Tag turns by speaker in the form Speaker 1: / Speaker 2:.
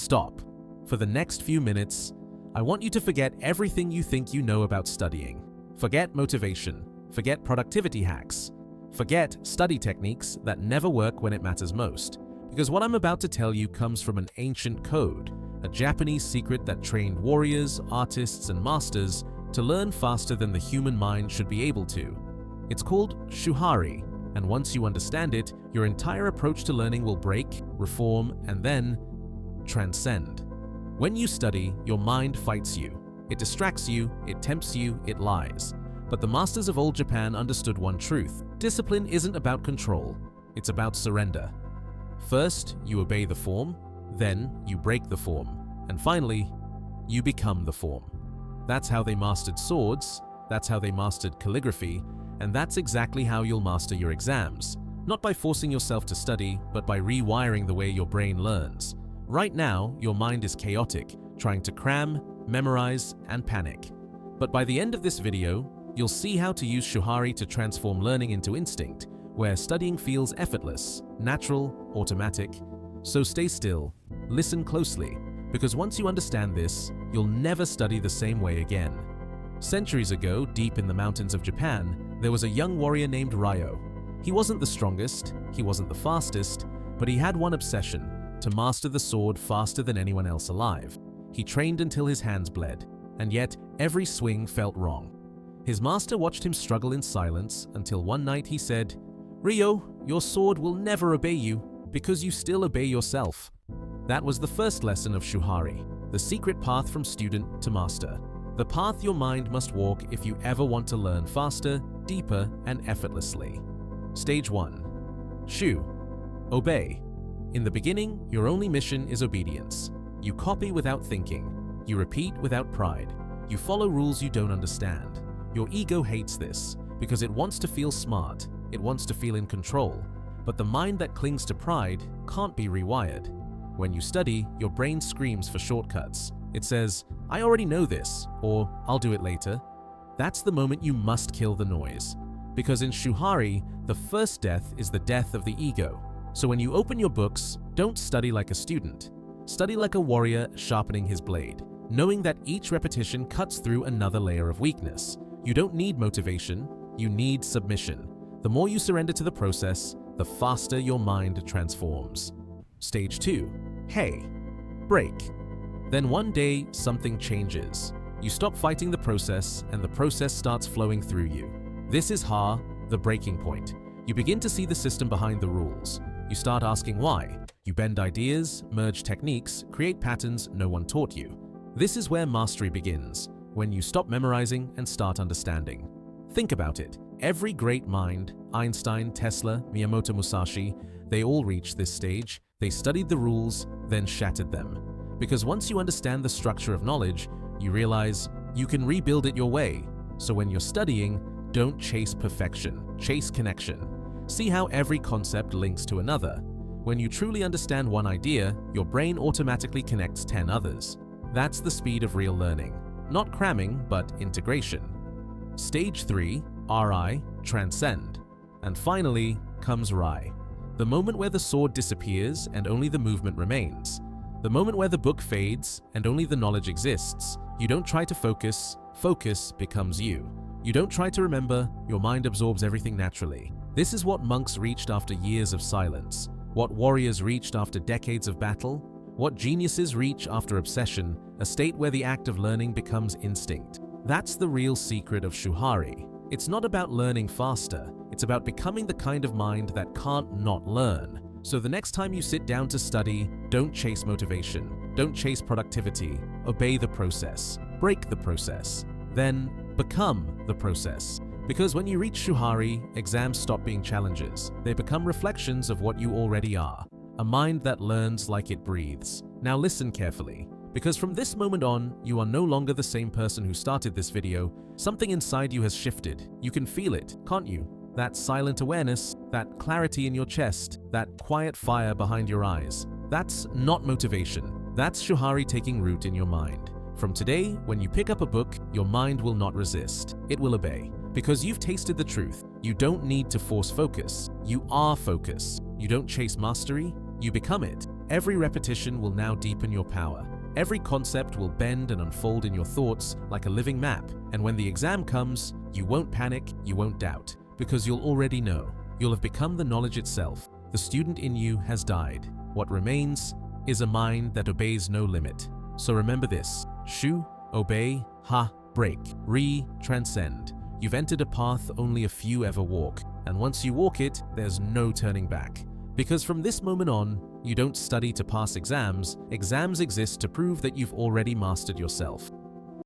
Speaker 1: stop. For the next few minutes, I want you to forget everything you think you know about studying. Forget motivation. Forget productivity hacks. Forget study techniques that never work when it matters most. Because what I'm about to tell you comes from an ancient code, a Japanese secret that trained warriors, artists, and masters to learn faster than the human mind should be able to. It's called Shuhari, and once you understand it, your entire approach to learning will break, reform, and then transcend. When you study, your mind fights you. It distracts you, it tempts you, it lies. But the masters of old Japan understood one truth. Discipline isn't about control, it's about surrender. First, you obey the form, then you break the form, and finally, you become the form. That's how they mastered swords, that's how they mastered calligraphy, and that's exactly how you'll master your exams. Not by forcing yourself to study, but by rewiring the way your brain learns. Right now, your mind is chaotic, trying to cram, memorize, and panic. But by the end of this video, you'll see how to use Shuhari to transform learning into instinct, where studying feels effortless, natural, automatic. So stay still, listen closely, because once you understand this, you'll never study the same way again. Centuries ago, deep in the mountains of Japan, there was a young warrior named Ryo. He wasn't the strongest, he wasn't the fastest, but he had one obsession: to master the sword faster than anyone else alive. He trained until his hands bled, and yet every swing felt wrong. His master watched him struggle in silence until one night he said, "Ryo, your sword will never obey you because you still obey yourself." That was the first lesson of Shuhari, the secret path from student to master. The path your mind must walk if you ever want to learn faster, deeper, and effortlessly. Stage 1. Shu. Obey. In the beginning, your only mission is obedience. You copy without thinking. You repeat without pride. You follow rules you don't understand. Your ego hates this because it wants to feel smart. It wants to feel in control. But the mind that clings to pride can't be rewired. When you study, your brain screams for shortcuts. It says, "I already know this," or "I'll do it later." That's the moment you must kill the noise. Because in Shuhari, the first death is the death of the ego. So when you open your books, don't study like a student. Study like a warrior sharpening his blade, knowing that each repetition cuts through another layer of weakness. You don't need motivation, you need submission. The more you surrender to the process, the faster your mind transforms. Stage 2. Hey. Break. Then one day, something changes. You stop fighting the process, and the process starts flowing through you. This is Ha, the breaking point. You begin to see the system behind the rules. You start asking why. You bend ideas, merge techniques, create patterns no one taught you. This is where mastery begins, when you stop memorizing and start understanding. Think about it. Every great mind, Einstein, Tesla, Miyamoto Musashi, they all reached this stage. They studied the rules, then shattered them. Because once you understand the structure of knowledge, you realize you can rebuild it your way. So when you're studying, don't chase perfection, chase connection. See how every concept links to another. When you truly understand one idea, your brain automatically connects 10 others. That's the speed of real learning. Not cramming, but integration. Stage 3, RI, Transcend. And finally comes Rai. The moment where the sword disappears and only the movement remains. The moment where the book fades and only the knowledge exists. You don't try to focus, focus becomes you. You don't try to remember, your mind absorbs everything naturally. This is what monks reached after years of silence, what warriors reached after decades of battle, what geniuses reach after obsession, a state where the act of learning becomes instinct. That's the real secret of Shuhari. It's not about learning faster, it's about becoming the kind of mind that can't not learn. So the next time you sit down to study, don't chase motivation, don't chase productivity, obey the process, break the process, then become the process. Because when you reach Shuhari, exams stop being challenges. They become reflections of what you already are, a mind that learns like it breathes. Now listen carefully, because from this moment on, you are no longer the same person who started this video. Something inside you has shifted. You can feel it, can't you? That silent awareness, that clarity in your chest, that quiet fire behind your eyes. That's not motivation. That's Shuhari taking root in your mind. From today, when you pick up a book, your mind will not resist. It will obey. Because you've tasted the truth. You don't need to force focus. You are focus. You don't chase mastery, you become it. Every repetition will now deepen your power. Every concept will bend and unfold in your thoughts like a living map, and when the exam comes, you won't panic, you won't doubt, because you'll already know. You'll have become the knowledge itself. The student in you has died. What remains is a mind that obeys no limit. So remember this: Shu, obey; Ha, break; Re, transcend. You've entered a path only a few ever walk, and once you walk it, there's no turning back. Because from this moment on, you don't study to pass exams. Exams exist to prove that you've already mastered yourself.